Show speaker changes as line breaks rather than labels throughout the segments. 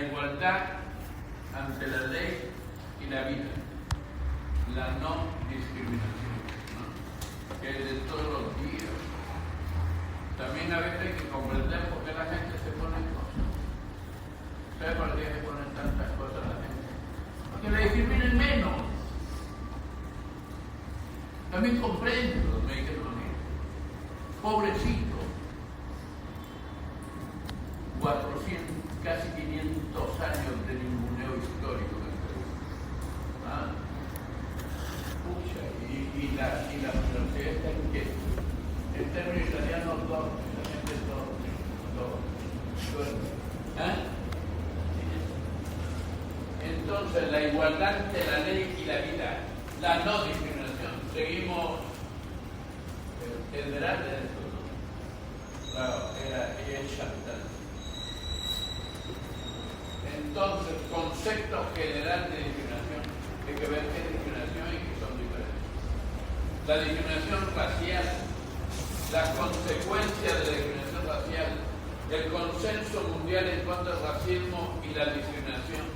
igualdad ante la ley y la vida, la no discriminación, ¿no? Que es de todos los días. También a veces hay que comprender por qué la gente se pone cosas. ¿Sabe por qué se ponen tantas cosas la gente? Porque la discriminen menos. También comprendo, me dijeron a mí. Pobrecito. 400, casi 500 años de ninguneo histórico en el Perú. ¿Ah? Pucha, y la universidad está en qué? En términos italianos, dorme, la gente duerme. ¿Ah? Entonces, la igualdad ante la ley y la vida, la no discriminación. Seguimos el delante de esto, ¿no? Claro, ella es Chantal. Entonces, concepto general de discriminación, hay que ver qué es discriminación y qué son diferentes. La discriminación racial, la consecuencia de la discriminación racial, el consenso mundial en contra del racismo y la discriminación,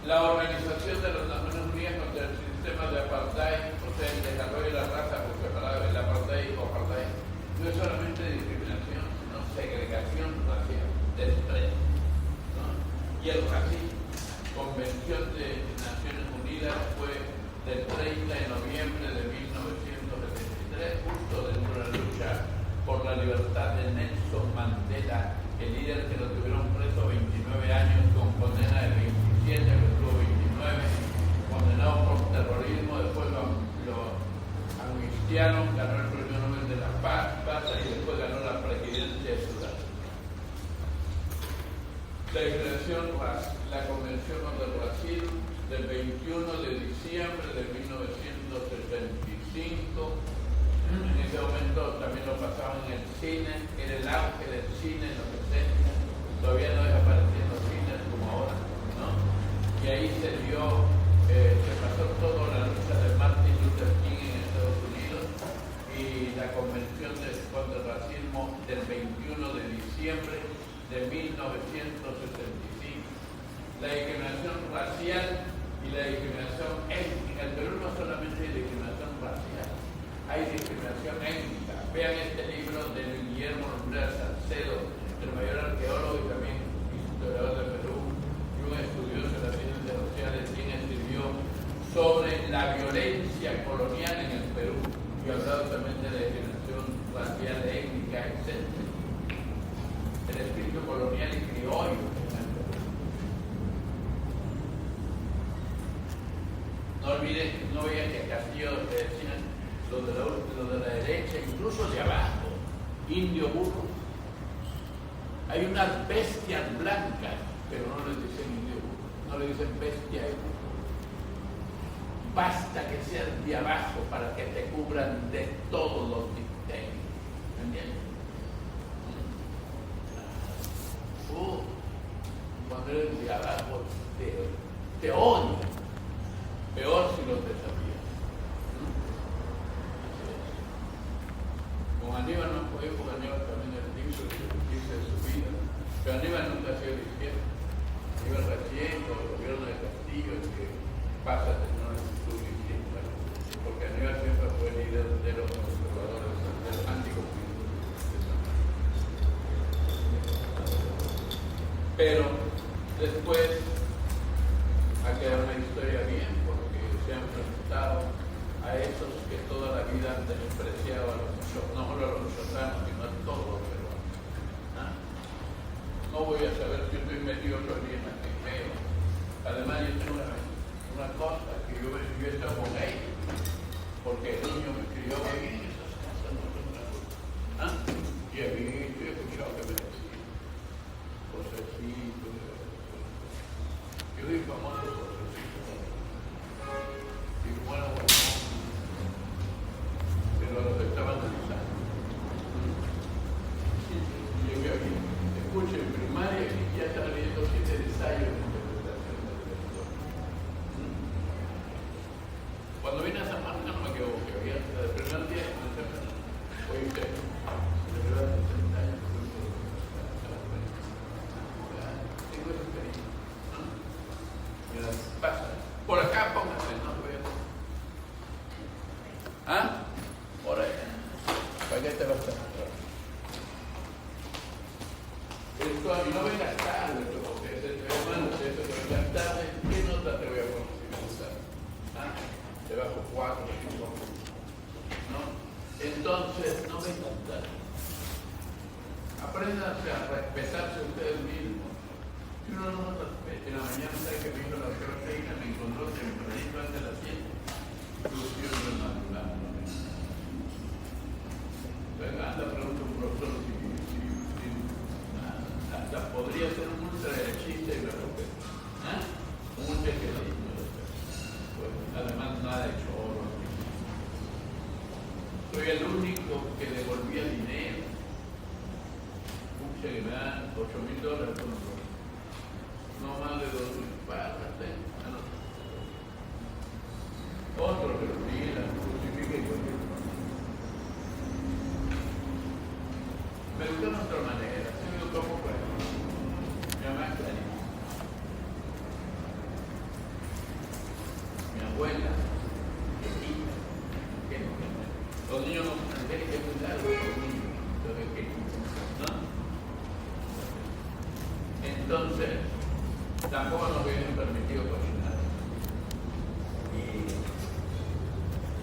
la Organización de las Naciones Unidas contra el sistema de apartheid, o sea, el desarrollo de la raza por separado, el apartheid o apartheid, no es solamente discriminación, sino segregación racial, desprecio. Y el racismo, Convención de Naciones Unidas, fue del 30 de noviembre de 1973, justo dentro de la lucha por la libertad de Nelson Mandela, el líder que lo tuvieron preso 29 años con condena de 27, que estuvo 29, condenado por terrorismo, después lo amnistiaron, ganó el Premio Nobel de la Paz, y después ganó la presidencia de Sudáfrica. La declaración, la Convención contra el Racismo del 21 de diciembre de 1975. En ese momento también lo pasaban en el cine, era el auge del cine en los 70. Todavía no desaparecían los cines como ahora, ¿no? Y ahí se dio, se pasó toda la lucha de Martin Luther King en Estados Unidos y la Convención contra el Racismo del 21 de diciembre de 1975. La discriminación racial y la discriminación étnica. En Perú no solamente hay discriminación racial, hay discriminación étnica. Vean este libro de Guillermo Lumbrera Salcedo, el mayor arqueólogo y también historiador de Perú, y un estudioso de las ciencias sociales, quien escribió sobre la violencia colonial en el Perú y ha hablado también de la discriminación racial, étnica, etc. El espíritu colonial y criollo. No olviden, no vean que Castillo decían los de la derecha, incluso de abajo, indio burro. Hay unas bestias blancas, pero no les dicen indio burro, no le dicen bestia de burro. Basta que sean de abajo para que te cubran de todos los dicterios. ¿Me entiendes? Cuando eres de abajo te odian, peor si los desafías. Con Aníbal no fue, porque Aníbal también es libro dice de su vida, pero Aníbal nunca ha sido de izquierda. Aníbal recién con el gobierno de Castillo es que pasa a tener una actitud distinta, porque Aníbal siempre fue líder de los conservadores, del anticomunismo. Pero después ha quedado una historia bien, porque se han enfrentado a esos que toda la vida han despreciado a los no solo a los michoacanos, sino a todos los peruanos. ¿Ah? No voy a saber si estoy metido todavía en medio. Además, yo tengo una cosa que yo he estado con ellos, porque el niño me escribió que en esas casas no son una cosa. ¿Ah? Y a mí yo he escuchado que me decía Josecito, yo soy famoso Josecito, y bueno, pero los estaban analizando. Y llegué aquí, escuchen, en primaria ya están leyendo 7 ensayos de interpretación del lector. Cuando vine a San Marcos no me equivoqué, había hasta el primer día de hoy usted, celebrar 60 años. Tengo experiencia. nosotros tempranito antes de las 7. Anda, pregunta un profesor si hasta podría ser un ultraderechista y me lo creo. Un ultraderechista. Pues, además, nada de choro. Soy el único que devolvía dinero. Que me dan $8,000 con no más de 2,000 para otro que lo pida, justifique yo. Me educó de otra manera, se me educó como puedo. Mi mamá es clarita. Mi abuela, que quita, que no quita. Los niños no tienen que cuidar los niños, entonces que ¿no? Entonces, tampoco nos hubiesen permitido cocinar.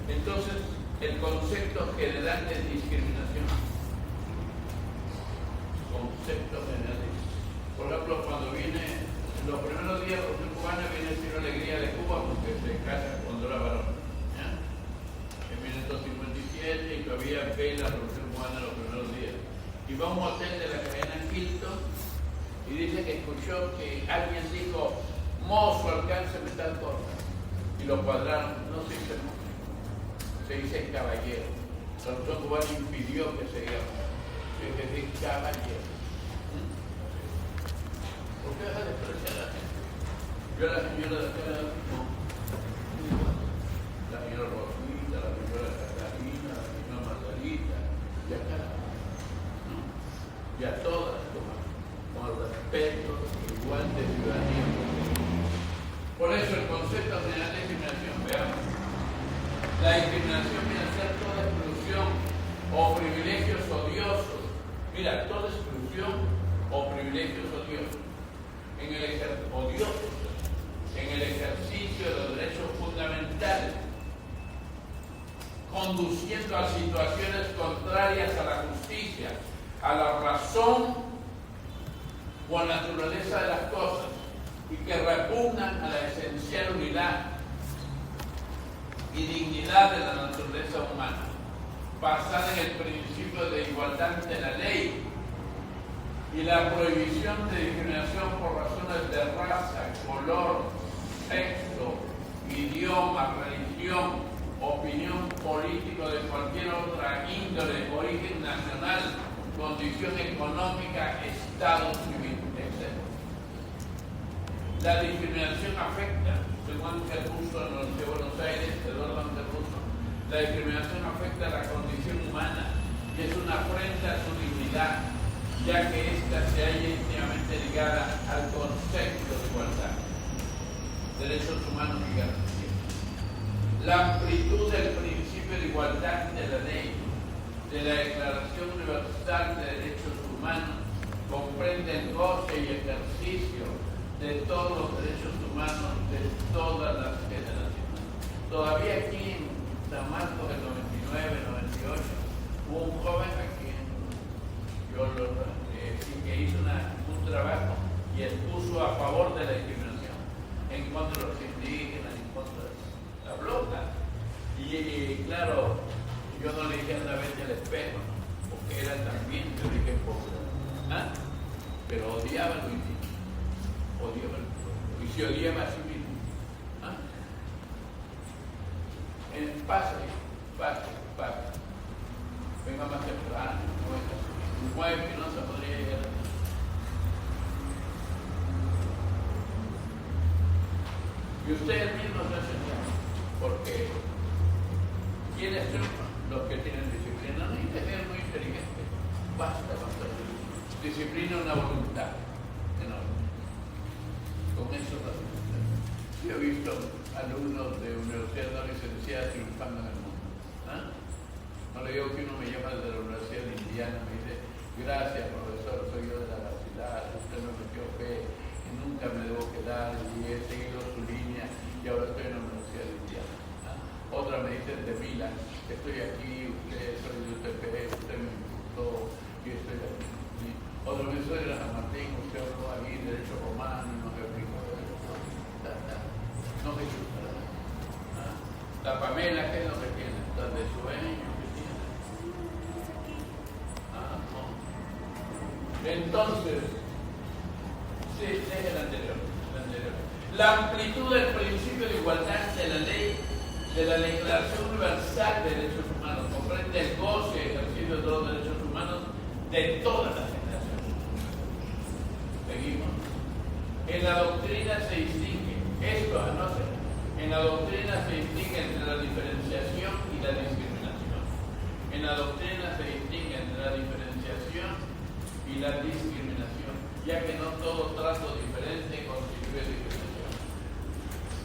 Entonces, el concepto general de discriminación. Concepto general de discriminación. Por ejemplo, cuando viene, los primeros días de los cubanos viene el Ciro Alegría de Cuba porque se casa cuando era varón. En 1957 y todavía ve la Revolución Cubana los primeros días. Y va a un hotel de la cadena Hilton y dice que escuchó que alguien dijo, mozo, alcánceme tal cosa. Y lo cuadraron, no se dice mozo, se dice caballero. La Revolución Cubana impidió que se diga mozo, se dice caballero. ¿Por qué deja de despreciar a la gente? Yo a la señora de acá, no. La señora Rosita, la señora Catalina, la señora Margarita, y a cada ¿no? Y a todas, con el respeto igual de ciudadanía. Por eso el concepto general de discriminación, veamos. La discriminación viene a ser toda exclusión o privilegios odiosos. Mira, toda exclusión o privilegios odiosos. En el ejercicio de los derechos fundamentales, conduciendo a situaciones contrarias a la justicia, a la razón o a la naturaleza de las cosas y que repugnan a la esencial unidad y dignidad de la naturaleza humana, basada en el principio de igualdad de la ley y la prohibición de discriminación por razones de raza, color, sexo, idioma, religión, opinión política de cualquier otra índole, origen nacional, condición económica, estado civil, etc. La discriminación afecta, según Anterbuso en la Universidad de Buenos Aires, Eduardo Anterbuso, la discriminación afecta a la condición humana y es una afrenta a su dignidad, ya que ésta se halla íntimamente ligada al concepto de igualdad, derechos humanos y garantías. La amplitud del principio de igualdad de la ley, de la Declaración Universal de Derechos Humanos, comprende el goce y ejercicio de todos los derechos humanos de todas las generaciones. Todavía aquí en San Marcos del 99, 98, hubo un joven a quien yo que hizo un trabajo y expuso a favor de la discriminación, en contra de los indígenas, en contra de la bloca. Y claro, yo no le dije anda vete al espejo, porque era también de origen popular. Pero odiaba a los indígenas, odiaba al pueblo, y se odiaba a sí mismo. Pase. Venga más temprano, un jueves que no se podría llegar. Y ustedes mismos se hacen, porque ¿quiénes triunfan? Los que tienen disciplina. No hay que ser muy inteligente, basta con tener disciplina, una voluntad enorme. Con eso resulta. Yo he visto alumnos de universidad no licenciada triunfando en el mundo. No le digo que uno me llama desde la Universidad de Indiana, me dice, gracias profesor, soy yo de la universidad, usted me metió fe y nunca me debo quedar y he seguido su línea y ahora estoy en la Universidad de Indiana. Otra me dice de Milán, estoy aquí, usted soy de UTP, usted me impulsó y estoy aquí. Otro me dice de San Martín, usted habló ahí, derecho romano y nos explicó. No me Entonces, sí, deje el anterior. La amplitud del principio de igualdad de la ley, de la Declaración Universal de Derechos Humanos, comprende el goce y ejercicio de todos los derechos humanos de todas las generaciones. Seguimos. En la doctrina se distingue, esto anoten, en la doctrina se distingue entre la diferenciación y la discriminación. En la doctrina se distingue entre la diferenciación y la discriminación, ya que no todo trato diferente constituye discriminación.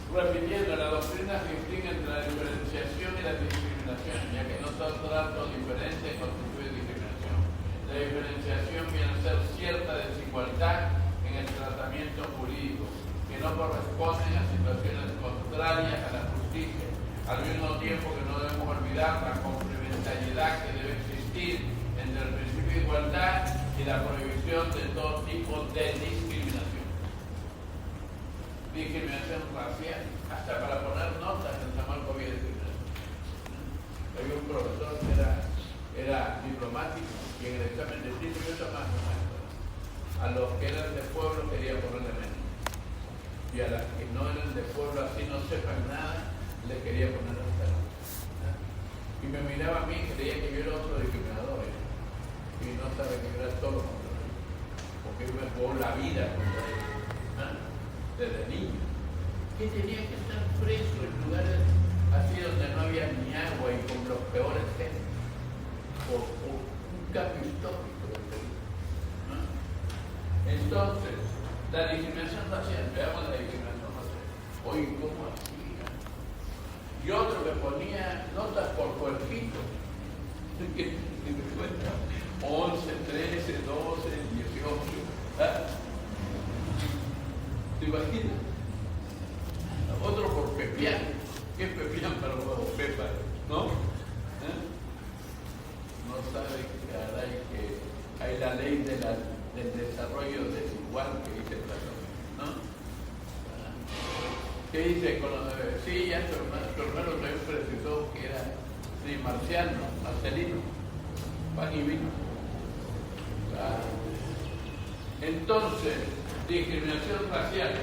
Repitiendo, la doctrina se distingue entre la diferenciación y la discriminación, ya que no todo trato diferente constituye discriminación. La diferenciación viene a ser cierta desigualdad en el tratamiento jurídico, que no corresponden a situaciones contrarias a la justicia, al mismo tiempo que no debemos olvidar la complementariedad que debe existir entre el principio de igualdad y la prohibición de todo tipo de discriminación. Discriminación racial, hasta para poner notas en San Marcos había discriminación. Había un profesor que era diplomático y en el examen de título yo tomaba a los que eran de pueblo quería ponerle menos, y a las que no eran de pueblo, así no sepan nada, le quería poner hasta la. Y me miraba a mí, creía que yo era otro discriminador, y no sabe que era todo lo contrario, porque yo me jugó la vida contra él, desde niño, que tenía que estar preso en lugares así donde no había ni agua y con los peores gentes, por un cambio histórico del Perú. Entonces, la discriminación racial, veamos la discriminación racial. Oye, ¿cómo hacía? Y otro que ponía notas por cuerpito. Que me cuenta 11, 13, 12, 18. ¿Te imaginas? Otro por pepián. ¿Qué es pepián para los huevos? Pepa, ¿no? No sabe, caray, que hay la ley del desarrollo desigual que dice Platón, ¿no? ¿Qué dice? Sí, ya tu hermano también precisó que era Marcelino, pan y vino. Entonces, discriminación racial.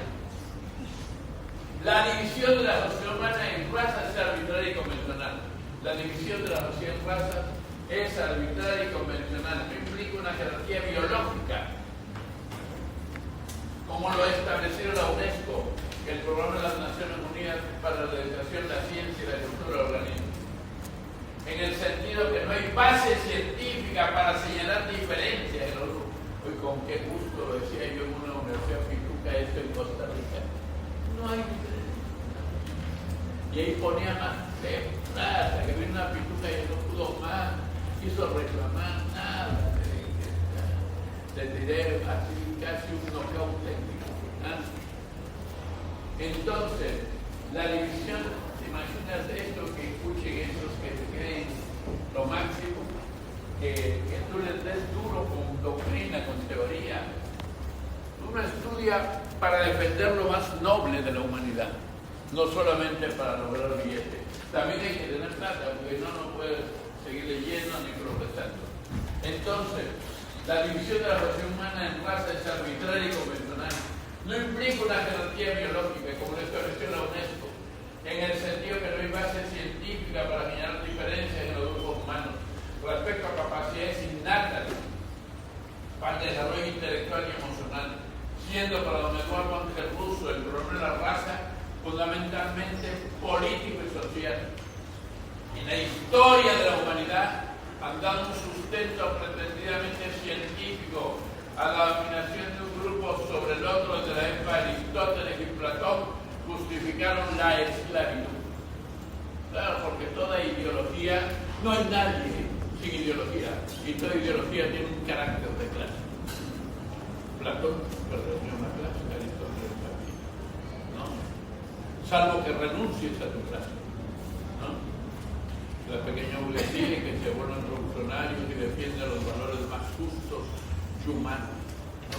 La división de la sociedad humana en razas es arbitraria y convencional. La división de la sociedad en razas es arbitraria y convencional. No implica una jerarquía biológica, como lo estableció la UNESCO, el Programa de las Naciones Unidas para la Educación, la Ciencia y la Cultura del Organismo. En el sentido que no hay base científica para señalar diferencias. Hoy con qué gusto lo decía yo en una universidad pituca esto en Costa Rica. No hay diferencia. Y ahí ponía más plata, que vino una pituca y no pudo más, quiso reclamar nada. Le tiré así casi un knockout técnico. Entonces, la división, imagínate esto, que escuchen esos que se creen lo máximo, que tú les des duro con doctrina, con teoría. Uno estudia para defender lo más noble de la humanidad, no solamente para lograr billetes. También hay que tener plata, porque no puedes seguir leyendo ni progresando. Entonces, la división de la sociedad humana en raza es arbitraria y convencional. No implica una jerarquía biológica, como lo estableció la UNESCO, en el sentido que no hay base científica para señalar diferencias en los grupos humanos respecto a capacidades innatas para el desarrollo intelectual y emocional, siendo para don Eduardo Ángel Russo el problema de la raza fundamentalmente político y social. En la historia de la humanidad han dado un sustento pretendidamente científico a la dominación de un grupo sobre el otro desde la época de Aristóteles y Platón, justificaron la esclavitud. Claro, porque toda ideología, no hay nadie sin ideología, y toda ideología tiene un carácter de clase. Platón perteneció a una clase, Aristóteles también, ¿no? Salvo que renuncies a tu clase, ¿no? La pequeña burguesía que se vuelven revolucionarios y defienden los valores más justos y humanos, ¿no?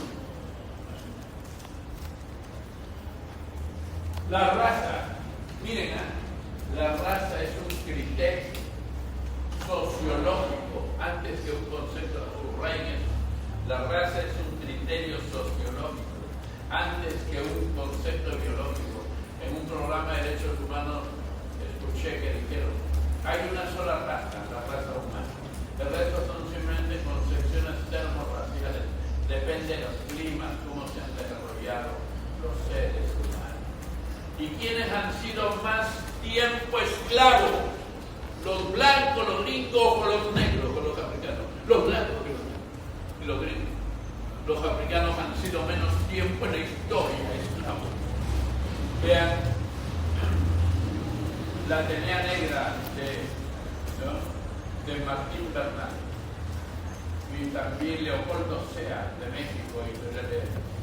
La raza, miren, la raza es un criterio sociológico antes que un concepto de Reines. La raza es un criterio sociológico antes que un concepto biológico. En un programa de derechos humanos escuché que dijeron, hay una sola raza, la raza humana. El resto son simplemente concepciones termorraciales. Depende de los climas, cómo se han desarrollado los seres humanos. ¿Y quiénes han sido más tiempo esclavos? ¿Los blancos, los gringos o los negros o los africanos? Los blancos y los gringos. Los africanos han sido menos tiempo en la historia esclavos. Vean, la Atenea Negra de Martín Bernal y también Leopoldo Sea de México y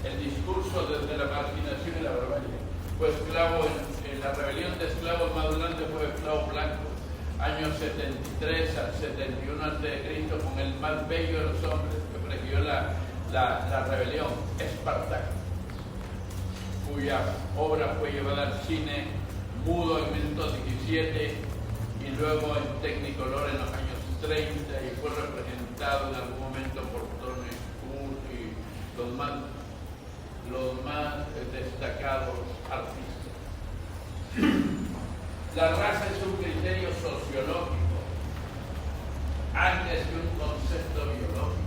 el discurso desde la marginación y la barbarie. Fue esclavo en la rebelión de esclavos más grande, fue esclavo blanco, años 73 al 71 a.C., con el más bello de los hombres que presidió la rebelión, Espartaco, cuya obra fue llevada al cine mudo en 1917 y luego en Technicolor en los años 30 y fue representado en algún momento por Tony Scott y los más destacados artistas. La raza es un criterio sociológico antes que un concepto biológico.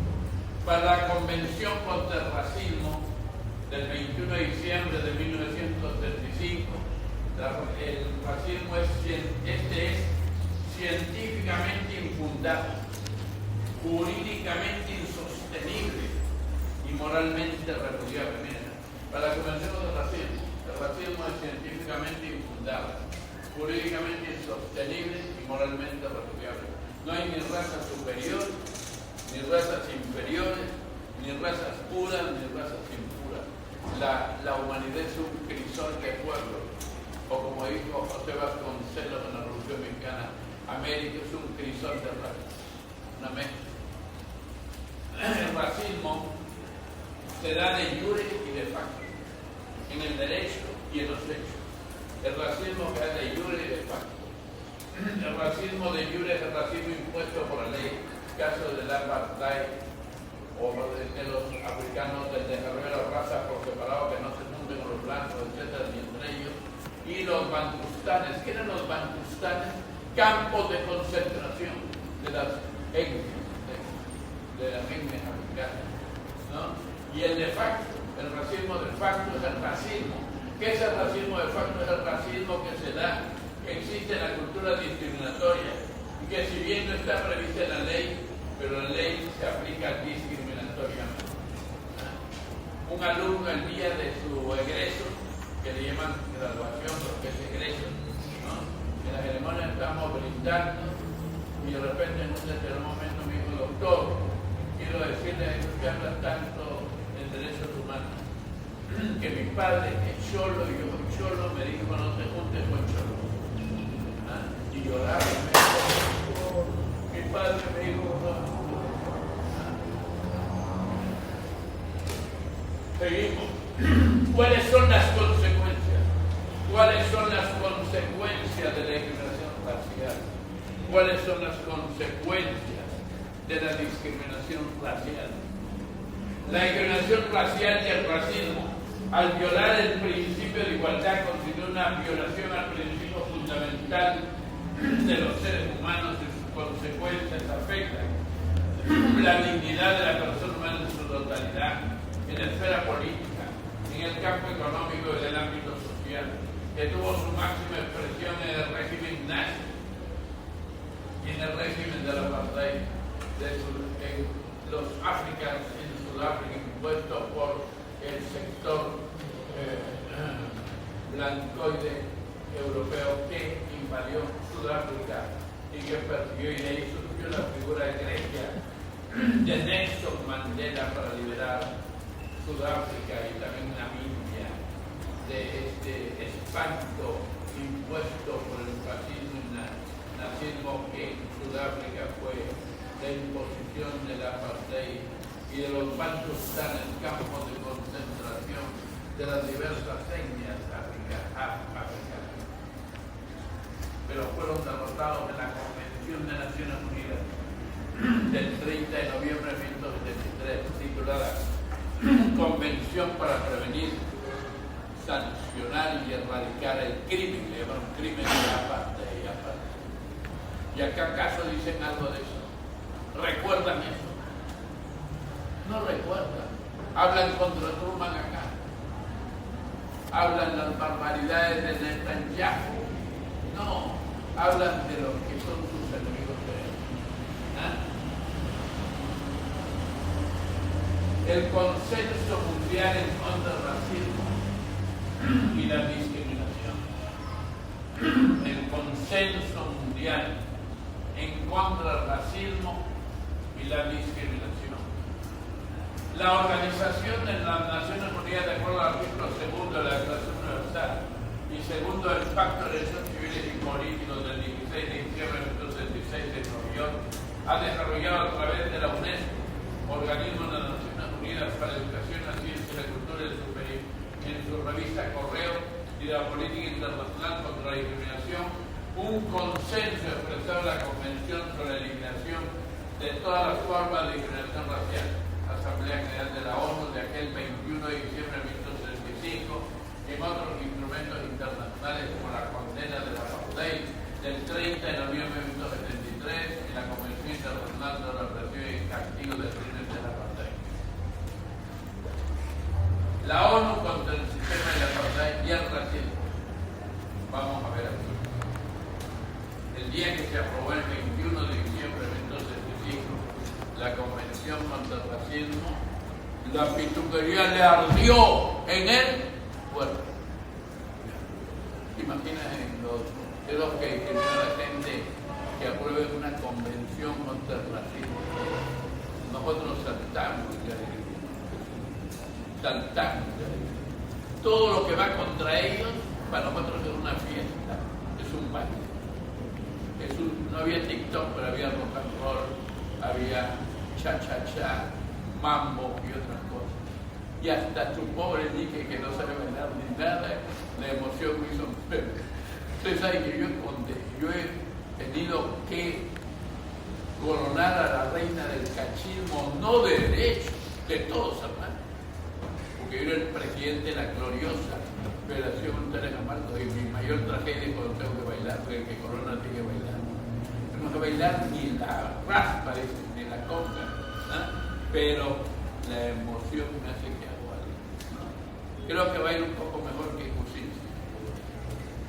Para la Convención contra el Racismo del 21 de diciembre de 1935, el racismo es científicamente infundado, jurídicamente insostenible y moralmente repudiable. Miren, para la Convención contra el racismo es científicamente infundado, jurídicamente insostenible y moralmente repudiable. No hay ni raza superior, ni razas inferiores, ni razas puras, ni razas impuras. La humanidad es un crisol de pueblos, o como dijo José Vasconcelos en la Revolución Mexicana, América es un crisol de razas, una mezcla. El racismo se da de jure y de facto, en el derecho y en los hechos. El racismo que es de jure y de facto. El racismo de jure es el racismo impuesto por la ley, caso del apartheid, o de los africanos del desarrollo de las razas por separado que no se junten con los blancos, etcétera, ni entre ellos. Y los bantustanes, ¿qué eran los bantustanes? Campos de concentración de las etnias, de las etnias africanas, ¿no? Y el de facto, el racismo de facto es el racismo. ¿Qué es el racismo de facto? Es el racismo que se da, que existe en la cultura discriminatoria y que si bien no está prevista en la ley, pero la ley se aplica discriminatoriamente. Un alumno el día de su egreso, que le llaman graduación porque es egreso, ¿no? En la ceremonia estamos brindando y de repente en un determinado momento me dijo, doctor, quiero decirle que habla tanto en derechos humanos, que mi padre es cholo y yo cholo, me dijo no te juntes con cholo. Y lloraba y me dijo, mi padre me dijo no. Seguimos. ¿Cuáles son las consecuencias? ¿Cuáles son las consecuencias de la discriminación racial? ¿Cuáles son las consecuencias de la discriminación racial? La discriminación racial y el racismo, al violar el principio de igualdad, constituye una violación al principio fundamental de los seres humanos y sus consecuencias afectan la dignidad de la persona humana en su totalidad, en la esfera política, en el campo económico y en el ámbito social, que tuvo su máxima expresión en el régimen nazi y en el régimen de la apartheid en los Áfricas, en Sudáfrica, impuesto por el sector blancoide europeo que invadió Sudáfrica y que persiguió, y de ahí surgió la figura de Grecia de Nelson Mandela para liberar Sudáfrica y también Namibia de este espanto impuesto por el fascismo y nazismo que en Sudáfrica fue la imposición del apartheid y de los bantustanes, campos de concentración de las diversas etnias africanas. Pero fueron derrotados en la Convención de Naciones Unidas del 30 de noviembre de 1973, titulada convención para prevenir, sancionar y erradicar el crimen, le llaman crimen de apartheid. ¿Y acá acaso dicen algo de eso? ¿Recuerdan eso? No recuerdan. Hablan contra Truman acá. Hablan las barbaridades de Netanyahu. No, hablan de los que son sus enemigos de él. El consenso mundial en contra del racismo y la discriminación. El consenso mundial en contra del racismo y la discriminación. La Organización de las Naciones Unidas, de acuerdo al artículo 2 de la Declaración Universal y segundo del Pacto de Derechos Civiles y Políticos del 16 de diciembre de 1976 de Nueva York, ha desarrollado a través de la UNESCO, organismo de las Naciones Unidas para la Educación, la Ciencia y la Cultura en su revista Correo y de la Política Internacional contra la Discriminación, un consenso expresado en la Convención sobre la Eliminación de todas las formas de discriminación racial, Asamblea General de la ONU de aquel 21 de diciembre de 1975, en otros instrumentos internacionales como la condena de la apartheid del 30 de noviembre de 1973 en la Convención Internacional de la Represión y Castigo del Crimen de la Apartheid. La ONU contra el sistema de la apartheid y el racismo. Vamos a ver aquí. El día que se aprobó el 21 de diciembre de 1975 la Convención contra el Racismo, la pituquería le ardió en el cuerpo. Imagínense los que discriminan a la gente que aprueben una convención contra el racismo. Nosotros saltamos de alegría. Saltamos de alegría. Todo lo que va contra ellos, para nosotros es una fiesta, es un baile. No había TikTok, pero había rock and roll, había cha-cha-cha, mambo y otras cosas. Y hasta tu pobre Nique, que no sabe bailar ni nada, la emoción me hizo enfermo. Ustedes saben que yo he tenido que coronar a la reina del cachismo, no de derecho, de todos, hermanos. Porque yo era el presidente de la gloriosa Federación Teresa Marcos y mi mayor tragedia es cuando tengo que bailar, porque el que corona tiene que bailar. No que bailar ni la raspa, ni la conga, pero la emoción me hace que hago algo. Creo que bailo un poco mejor que Justicia.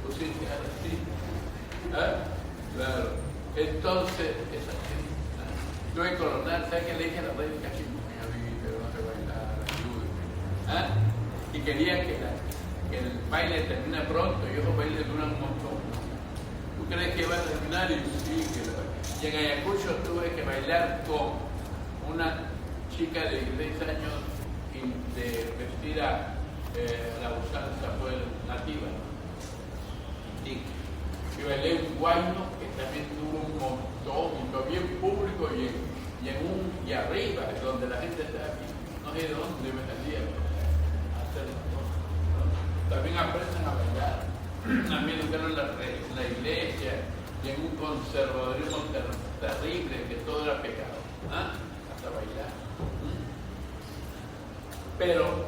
Justicia era así. Claro. Entonces, es así. Yo voy a coronar, ¿sabes qué le dije a la reina cachismo? Pero no sé bailar, ayúdeme. Y quería que el baile termine pronto, y esos bailes duran un montón. ¿Tú crees que va a terminar? Y sí, y en Ayacucho tuve que bailar con una chica de 16 años vestida la usanza pues, nativa. Y bailé un guayno que también tuvo un montón, y también público y arriba, donde la gente está aquí. No sé de dónde me salía a hacer las cosas. ¿No? También aprenden a bailar. A mí educaron en la iglesia y en un conservadurismo terrible que todo era pecado, hasta bailar. Pero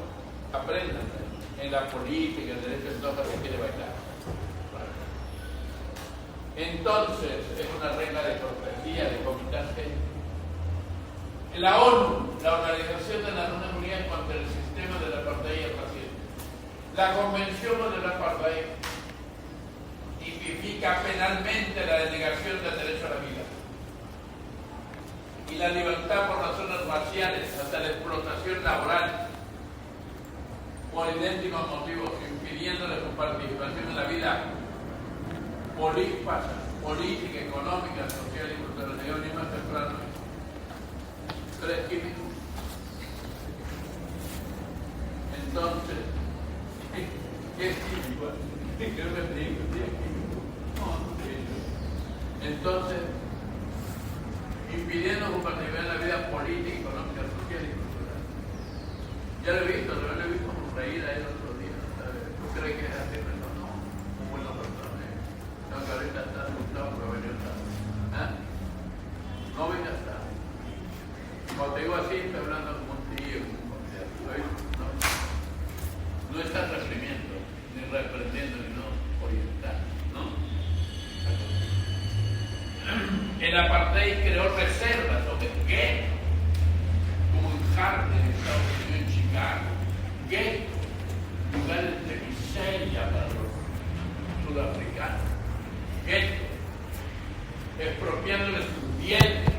aprendan en la política, en el derecho de todo se quiere bailar. Entonces es una regla de cortesía, de comitarse. La ONU, la Organización de las Naciones Unidas contra el sistema de la apartheid y el racismo. La Convención contra el apartheid tipifica penalmente la denegación del derecho a la vida y la libertad por razones raciales hasta la explotación laboral por idénticos motivos, impidiéndole su participación en la vida política, económica, social y cultural. Ni más temprano. Entonces, ¿qué es químico? ¿Qué me digo? Entonces, impidiendo su participación en la vida política, económica, social y cultural. Ya lo he visto reír ahí el otro día. ¿Tú crees que es así? No, un buen persona. No, que ahorita está asustado, pero venir tarde. No vengas tarde. Cuando te digo así, estoy hablando como un tío, como un apartheid creó reservas o guetos, como en Harlem, en Estados Unidos, en Chicago, guetos, lugares de miseria para los sudafricanos, guetos, expropiándoles sus bienes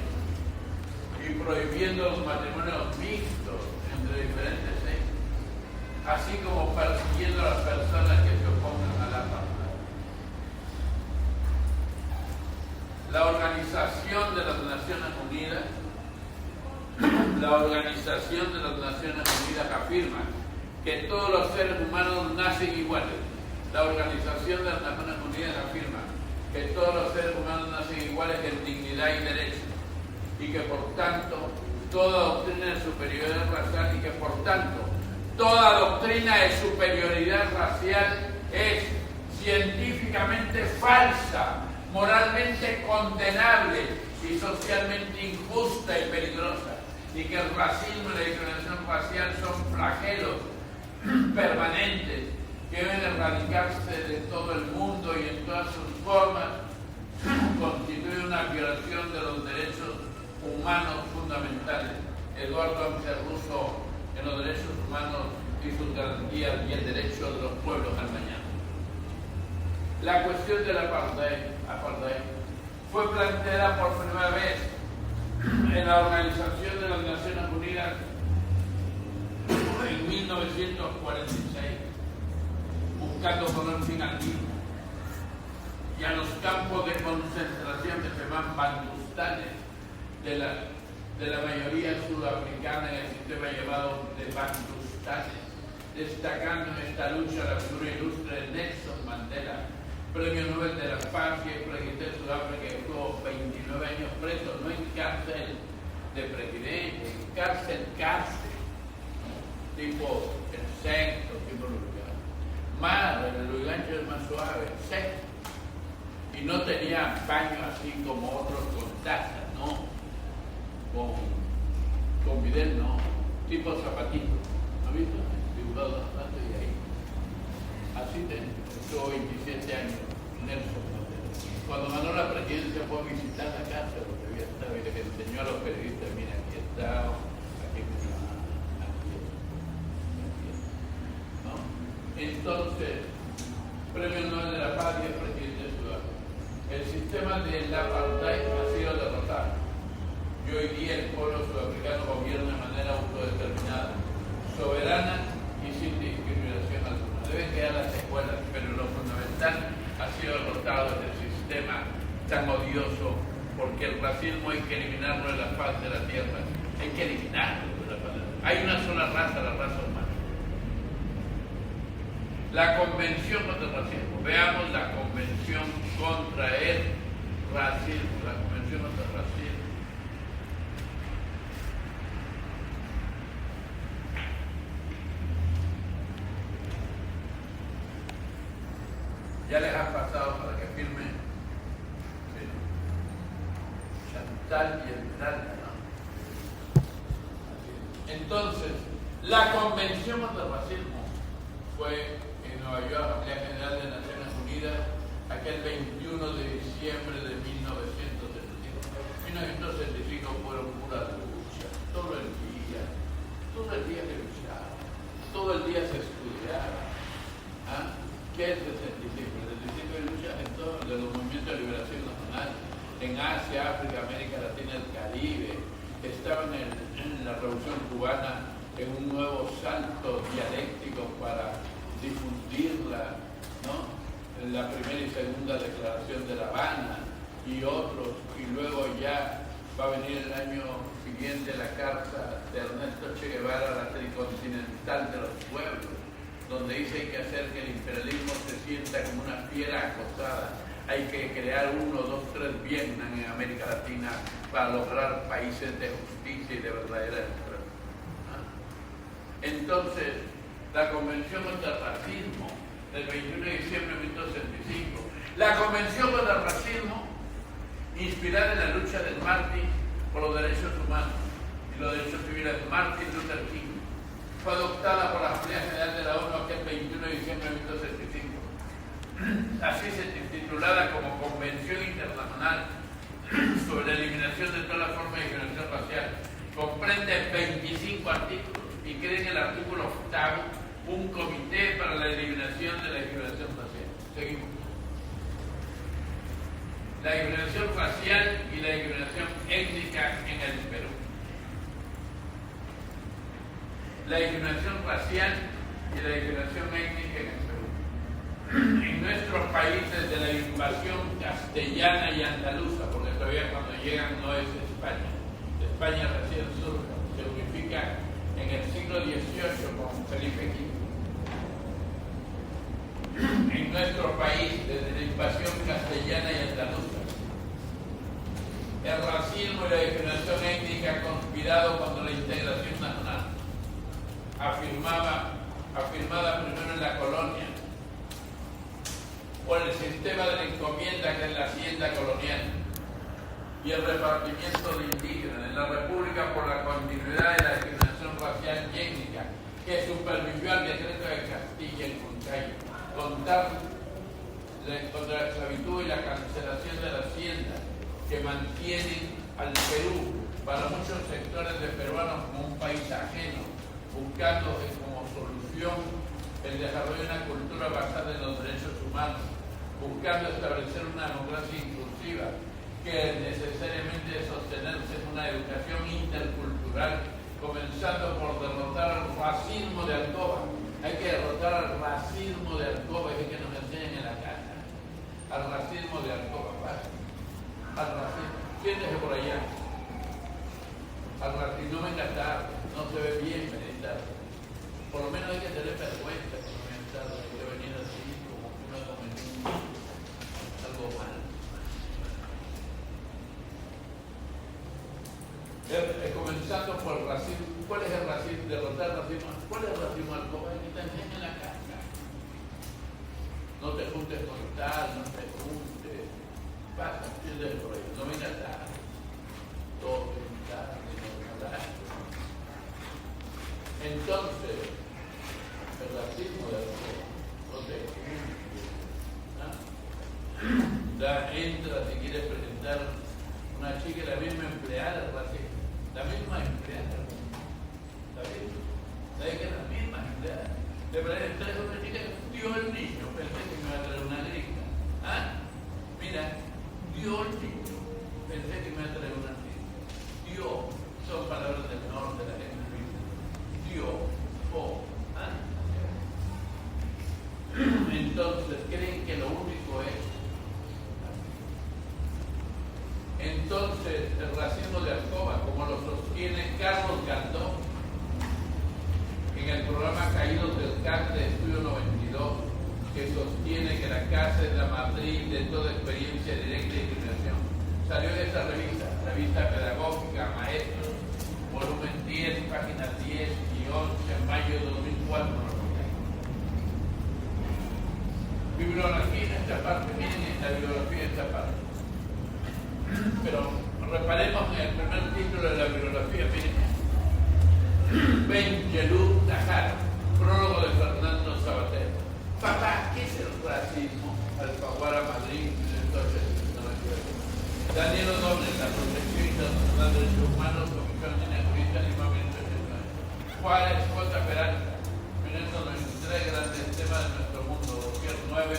y prohibiendo los matrimonios mixtos entre diferentes sexos, así como persiguiendo a las personas que se opongan a la apartheid. La Organización de las Naciones Unidas afirma que todos los seres humanos nacen iguales. La Organización de las Naciones Unidas afirma que todos los seres humanos nacen iguales en dignidad y derechos, y que por tanto toda doctrina de superioridad racial es científicamente falsa, moralmente condenable y socialmente injusta y peligrosa, y que el racismo y la discriminación racial son flagelos permanentes que deben erradicarse de todo el mundo y en todas sus formas, constituye una violación de los derechos humanos fundamentales. Eduardo Ángel Russo, en los derechos humanos y sus garantías y el derecho de los pueblos al mañana. La cuestión del apartheid fue planteada por primera vez en la Organización de las Naciones Unidas en 1946, buscando poner fin al mismo y a los campos de concentración que se llaman bantustanes de la mayoría sudafricana en el sistema llamado de bantustanes, destacando en esta lucha la figura ilustre de Nelson Mandela, Premio Nobel de la Paz y presidente de Sudáfrica, que estuvo 29 años preso, no en cárcel de presidente, en cárcel, tipo el sexto, tipo lugar. Más, el lugancho es más suave, el sexto. Y no tenía baño así como otros con taza, no. Con bidel, no. Tipo zapatito. ¿No has visto? Dibujado bastante y ahí. Así estuvo 27 años Nelson Mandela. Cuando ganó la presidencia fue a visitar la casa porque había estado y le enseñó a los periodistas, mira, aquí está, aquí está, ¿no? Entonces, Premio Nobel de la Paz y el presidente de Sudáfrica. El sistema del apartheid ha sido derrotado y hoy día el pueblo sudafricano gobierna de manera autodeterminada, soberana y sin discriminación alguna. Deben quedar las secuelas, pero lo fundamental ha sido derrotado el sistema tan odioso, porque el racismo hay que eliminarlo de la faz de la tierra. Hay que eliminarlo de la faz de la tierra. Hay una sola raza, la raza humana. La Convención contra el Racismo. Veamos la Convención contra el Racismo. La Convención contra el Racismo. Ya les ha pasado para que firmen. Sí. Chantal y Esmeralda, ¿no? Entonces, la Convención contra el Racismo fue en Nueva York, Asamblea General de Naciones Unidas, aquel 21 de diciembre de 1975. 1975 fueron pura lucha, todo el día se luchaba, todo el día se estudiaba. ¿Ah? ¿Qué es el 75? El 75 de lucha en todos los movimientos de liberación nacional, en Asia, África, América Latina, el Caribe. Estaban en la Revolución Cubana en un nuevo salto dialéctico para difundirla, ¿no? En la primera y segunda declaración de La Habana y otros, y luego ya va a venir el año siguiente la carta de Ernesto Che Guevara, la tricontinental de los pueblos, donde dice hay que hacer que el imperialismo se sienta como una fiera acosada. Hay que crear 1, 2, 3 Vietnam en América Latina para lograr países de justicia y de verdadera democracia. Entonces, la Convención contra el Racismo del 21 de diciembre de 1965, la Convención contra el Racismo, inspirada en la lucha del Martin por los derechos humanos y los derechos civiles de Martin Luther King, fue adoptada por la Asamblea General de la ONU aquel 21 de diciembre de 1975. Así se titulada como Convención Internacional sobre la eliminación de todas las formas de discriminación racial comprende 25 artículos y crea en el artículo 8 un comité para la eliminación de la discriminación racial. Seguimos. La discriminación racial y la discriminación étnica en el Perú. La discriminación racial y la discriminación étnica en el Perú. En nuestros países de la invasión castellana y andaluza, porque todavía cuando llegan no es España. España recién surge, se unifica en el siglo XVIII con Felipe V. En nuestro país, desde la invasión castellana y andaluza, el racismo y la discriminación étnica han conspirado contra la integración nacional, afirmada primero en la colonia, por el sistema de la encomienda que es la hacienda colonial y el repartimiento de indígenas en la República por la continuidad de la discriminación racial y étnica que supervivió al decreto de Castilla en Moncayo, contra la esclavitud y la cancelación de la hacienda que mantienen al Perú para muchos sectores de peruanos como un país ajeno, buscando como solución el desarrollo de una cultura basada en los derechos humanos, buscando establecer una democracia inclusiva que necesariamente debe sostenerse en una educación intercultural, comenzando por derrotar al racismo de Alcoba. Hay que derrotar al racismo de Alcoba, es que nos enseñan en la casa. Al racismo de Alcoba, ¿vale? Al racismo. Siéntese por allá. Al racismo, no venga tarde, no se ve bien venir tarde. Por lo menos hay que tener vergüenza que no venga tarde, hay que venir así como que uno cometió algo mal. Comenzando por el racismo. ¿Cuál es el racismo? Derrotar el racismo. ¿Cuál es el racismo al cobre? Que te enseña en la casa. No te juntes con tal, no te juntes. Pasa, entiendes por ahí. No vengas tarde. Todo tarde, no tarde. Entonces, el racismo del cobre. No te juntes. Entra si quieres presentar una chica, la misma empleada, la misma empleada, ¿sabes que la misma empleada? De verdad, trae una chica que dio el niño, pensé que me iba a traer una gringa. Mira, dio el niño, pensé que me iba a traer una gringa. Dio, son palabras del norte de la gente gringa. Dio, Entonces, creen que lo único es. Entonces, el racismo de Alcoba, como lo sostiene Carlos Galdón en el programa Caídos del CAC de Estudio 92, que sostiene que la casa es la matriz de toda experiencia directa de discriminación. Salió de esa revista pedagógica Maestros, volumen 10, páginas 10 y 11, en mayo de 2004. Bibliografía en esta parte, miren esta bibliografía en esta parte. Pero reparemos en el primer título de la bibliografía, miren. Benjelú Tajara, prólogo de Fernando Sabater. Papá, ¿qué es el racismo? Alfaguara, Madrid, 1998. Daniel O'Donnell, la protección internacional de derechos humanos, Comisión de Jurista, Lima, 1989. Juárez, J. Peralta, 1993, grandes temas de nuestro mundo, dossier 9,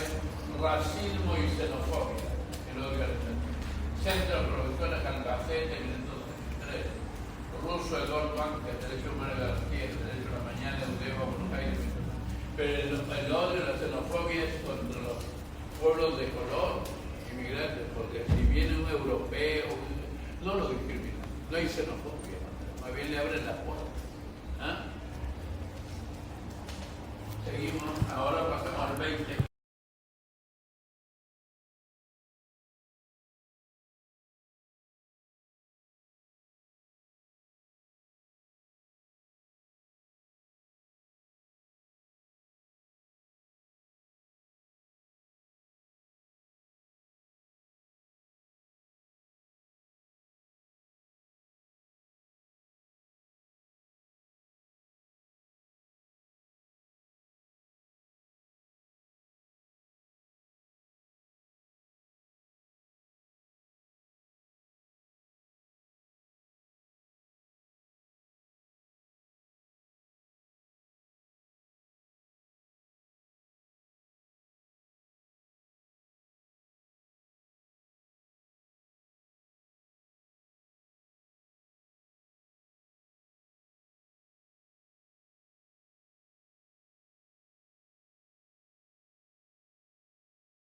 racismo y xenofobia, en la organización. Centro de Productores Albacete, 1993. Ruso, Eduardo Banca, Derecho Humano de García, Derecho a la Mañana, Udeva, Buenos Aires. Pero el odio y la xenofobia es contra los pueblos de color, inmigrantes, porque si viene un europeo, no lo discriminan, no hay xenofobia, más bien le abren la puerta. Seguimos, ahora pasamos a